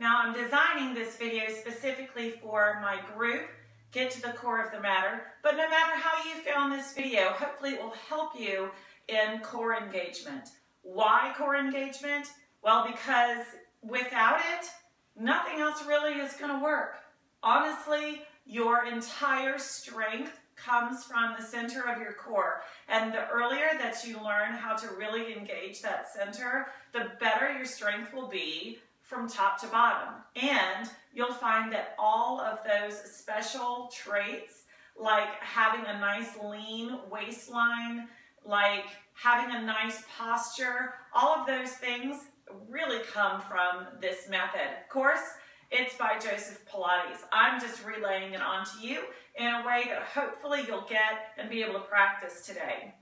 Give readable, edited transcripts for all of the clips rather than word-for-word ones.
Now I'm designing this video specifically for my group, Get to the Core of the Matter, but no matter how you found this video, hopefully it will help you in core engagement. Why core engagement? Well, because without it, nothing else really is going to work. Honestly, your entire strength comes from the center of your core. And the earlier that you learn how to really engage that center, the better your strength will be from top to bottom. And you'll find that all of those special traits, like having a nice lean waistline, like having a nice posture, all of those things really come from this method. Of course, it's by Joseph Pilates. I'm just relaying it onto you in a way that hopefully you'll get and be able to practice today.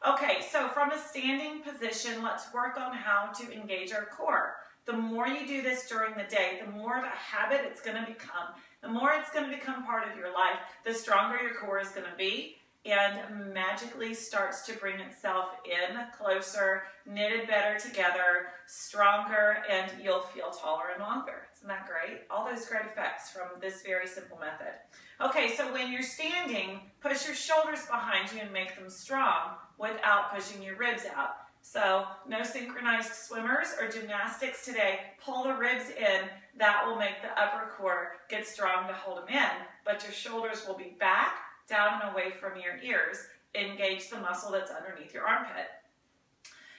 Okay, so from a standing position, let's work on how to engage our core. The more you do this during the day, the more of a habit it's going to become. The more it's going to become part of your life, the stronger your core is going to be, and magically starts to bring itself in closer, knitted better together, stronger, and you'll feel taller and longer. Isn't that great? All those great effects from this very simple method. Okay, so when you're standing, push your shoulders behind you and make them strong without pushing your ribs out. So no synchronized swimmers or gymnastics today. Pull the ribs in. That will make the upper core get strong to hold them in, but your shoulders will be back, down and away from your ears. Engage the muscle that's underneath your armpit.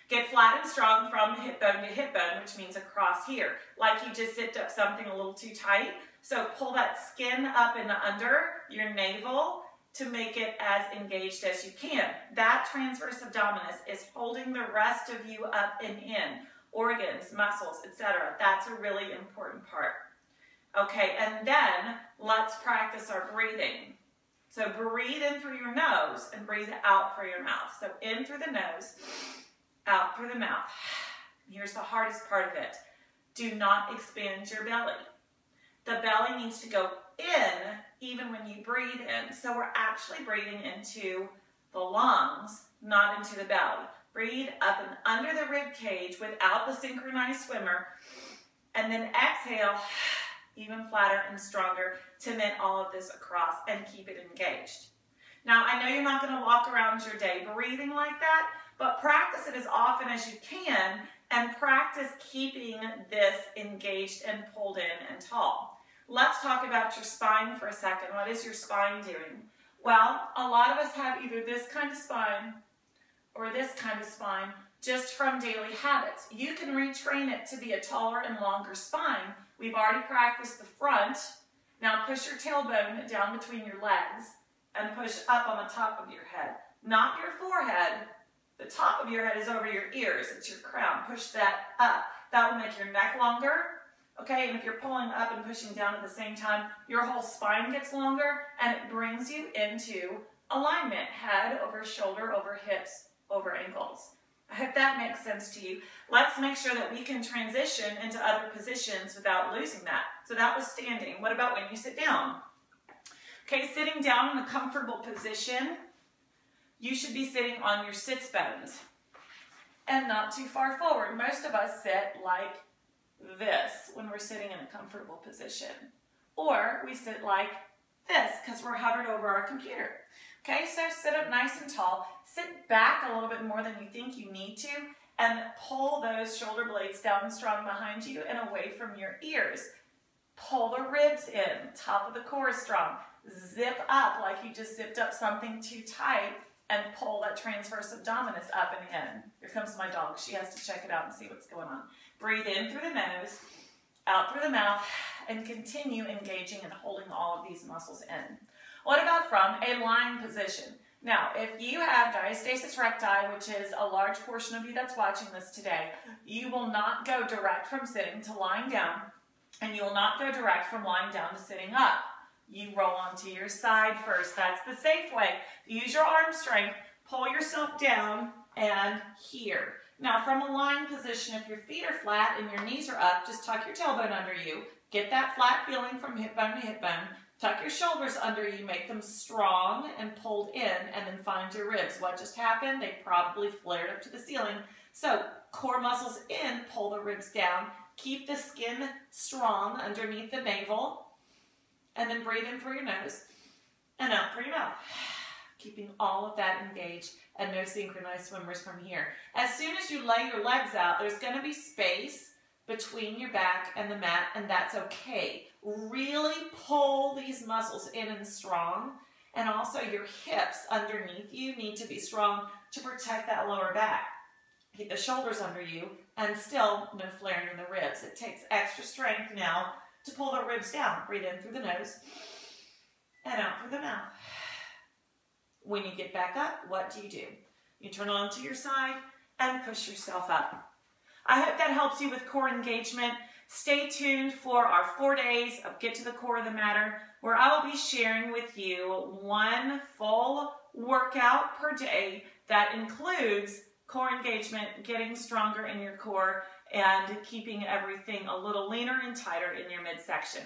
Get flat and strong from hip bone to hip bone, which means across here, like you just zipped up something a little too tight. So pull that skin up and under your navel to make it as engaged as you can. That transverse abdominis is holding the rest of you up and in, organs, muscles, etc. That's a really important part. Okay, and then let's practice our breathing. So breathe in through your nose and breathe out through your mouth. So in through the nose, out through the mouth. Here's the hardest part of it. Do not expand your belly. The belly needs to go in even when you breathe in. So we're actually breathing into the lungs, not into the belly. Breathe up and under the rib cage without the synchronized swimmer, and then exhale even flatter and stronger to knit all of this across and keep it engaged. Now, I know you're not going to walk around your day breathing like that, but practice it as often as you can and practice keeping this engaged and pulled in and tall. Let's talk about your spine for a second. What is your spine doing? Well, a lot of us have either this kind of spine or this kind of spine just from daily habits. You can retrain it to be a taller and longer spine. We've already practiced the front. Now push your tailbone down between your legs and push up on the top of your head. Not your forehead. The top of your head is over your ears. It's your crown. Push that up. That will make your neck longer. Okay, and if you're pulling up and pushing down at the same time, your whole spine gets longer and it brings you into alignment. Head over shoulder, over hips, over ankles. I hope that makes sense to you. Let's make sure that we can transition into other positions without losing that. So that was standing. What about when you sit down? Okay, sitting down in a comfortable position, you should be sitting on your sits bones and not too far forward. Most of us sit like this when we're sitting in a comfortable position. Or we sit like this because we're hovered over our computer. Okay, so sit up nice and tall. Sit back a little bit more than you think you need to and pull those shoulder blades down strong behind you and away from your ears. Pull the ribs in. Top of the core is strong. Zip up like you just zipped up something too tight and pull that transverse abdominis up and in. Here comes my dog. She has to check it out and see what's going on. Breathe in through the nose, out through the mouth, and continue engaging and holding all of these muscles in. What about from a lying position? Now, if you have diastasis recti, which is a large portion of you that's watching this today, you will not go direct from sitting to lying down, and you will not go direct from lying down to sitting up. You roll onto your side first. That's the safe way. Use your arm strength, pull yourself down, and here. Now, from a lying position, if your feet are flat and your knees are up, just tuck your tailbone under you. Get that flat feeling from hip bone to hip bone. Tuck your shoulders under you, make them strong and pulled in, and then find your ribs. What just happened? They probably flared up to the ceiling. So, core muscles in, pull pull the ribs down. Keep the skin strong underneath the navel. And then breathe in through your nose and out through your mouth. Keeping all of that engaged, and no synchronized swimmers from here. As soon as you lay your legs out, there's going to be space between your back and the mat, and that's okay. Really pull these muscles in and strong, and also your hips underneath you need to be strong to protect that lower back. Keep the shoulders under you, and still no flaring in the ribs. It takes extra strength now to pull the ribs down. Breathe in through the nose and out through the mouth. When you get back up, what do? You turn on to your side and push yourself up. I hope that helps you with core engagement. Stay tuned for our 4 days of Get to the Core of the Matter, where I will be sharing with you one full workout per day that includes core engagement, getting stronger in your core, and keeping everything a little leaner and tighter in your midsection.